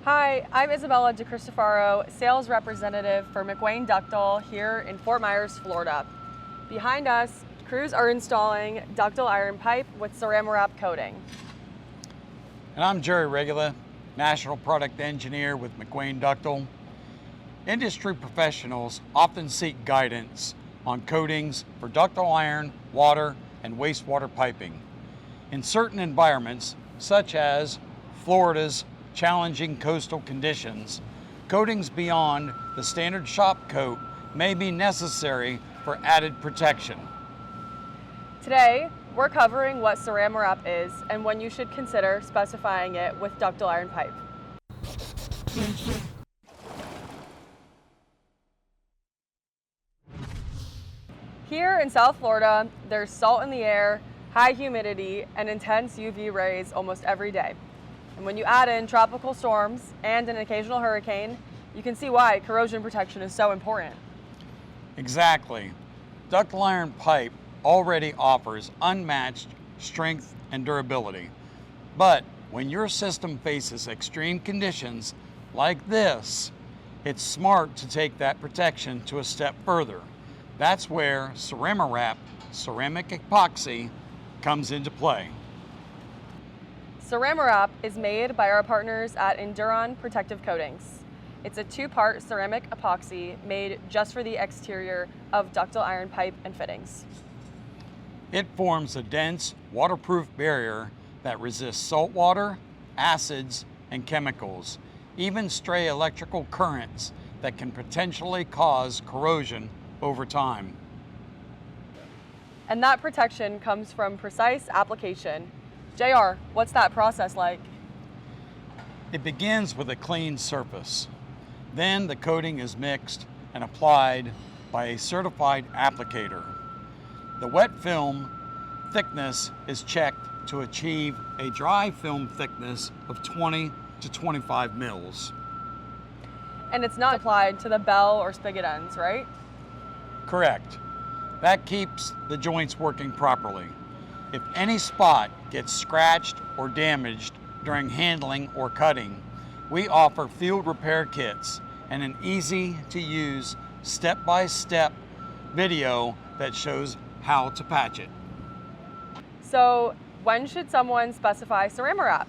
Hi, I'm Isabella DeCristofaro, sales representative for McWane Ductile here in Fort Myers, Florida. Behind us, crews are installing ductile iron pipe with Ceramawrap coating. And I'm Jerry Regula, National Product Engineer with McWane Ductile. Industry professionals often seek guidance on coatings for ductile iron, water, and wastewater piping. In certain environments, such as Florida's challenging coastal conditions, coatings beyond the standard shop coat may be necessary for added protection. Today, we're covering what Ceramawrap is and when you should consider specifying it with ductile iron pipe. Here in South Florida, there's salt in the air, high humidity, and intense UV rays almost every day. And when you add in tropical storms and an occasional hurricane, you can see why corrosion protection is so important. Exactly. Ductile iron pipe already offers unmatched strength and durability. But when your system faces extreme conditions like this, it's smart to take that protection to a step further. That's where Ceramawrap Ceramic Epoxy comes into play. Ceramawrap is made by our partners at Enduron Protective Coatings. It's a two-part ceramic epoxy made just for the exterior of ductile iron pipe and fittings. It forms a dense, waterproof barrier that resists salt water, acids, and chemicals, even stray electrical currents that can potentially cause corrosion over time. And that protection comes from precise application. JR, what's that process like? It begins with a clean surface. Then the coating is mixed and applied by a certified applicator. The wet film thickness is checked to achieve a dry film thickness of 20 to 25 mils. And it's not applied to the bell or spigot ends, right? Correct. That keeps the joints working properly. If any spot gets scratched or damaged during handling or cutting, we offer field repair kits and an easy-to-use step-by-step video that shows how to patch it. So when should someone specify Ceramawrap?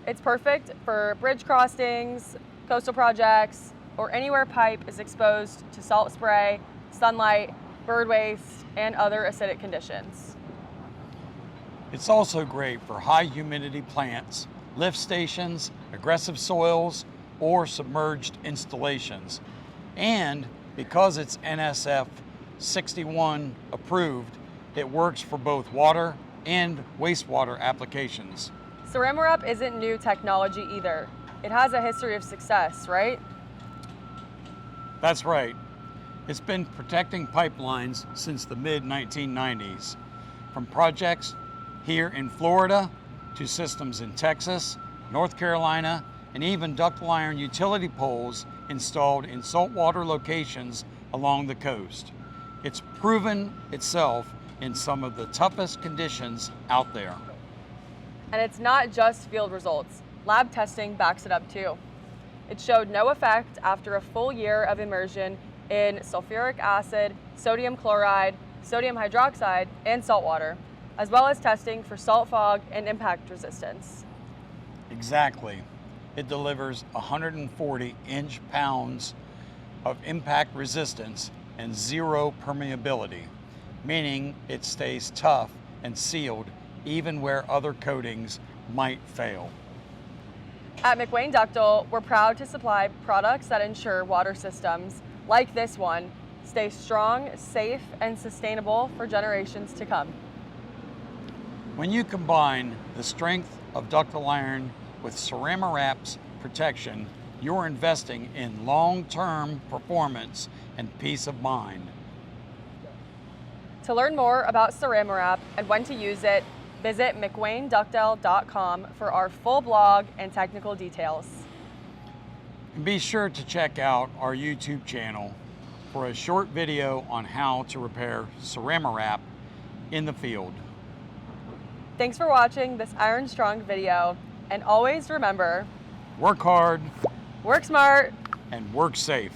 It's perfect for bridge crossings, coastal projects, or anywhere pipe is exposed to salt spray, sunlight, bird waste, and other acidic conditions. It's also great for high humidity plants, lift stations, aggressive soils, or submerged installations. And because it's NSF 61 approved, it works for both water and wastewater applications. Ceramawrap isn't new technology either. It has a history of success, right? That's right. It's been protecting pipelines since the mid-1990s, from projects here in Florida to systems in Texas, North Carolina, and even ductile iron utility poles installed in saltwater locations along the coast. It's proven itself in some of the toughest conditions out there. And it's not just field results. Lab testing backs it up too. It showed no effect after a full year of immersion in sulfuric acid, sodium chloride, sodium hydroxide, and salt water, as well as testing for salt fog and impact resistance. Exactly. It delivers 140 inch-pounds of impact resistance and zero permeability, meaning it stays tough and sealed even where other coatings might fail. At McWane Ductile, we're proud to supply products that ensure water systems, like this one, stay strong, safe, and sustainable for generations to come. When you combine the strength of ductile iron with Ceramawrap's protection, you're investing in long-term performance and peace of mind. To learn more about Ceramawrap and when to use it, visit McWaneDuctile.com for our full blog and technical details. And be sure to check out our YouTube channel for a short video on how to repair Ceramawrap in the field. Thanks for watching this Iron Strong video, and always remember, Work hard Work smart. and work safe.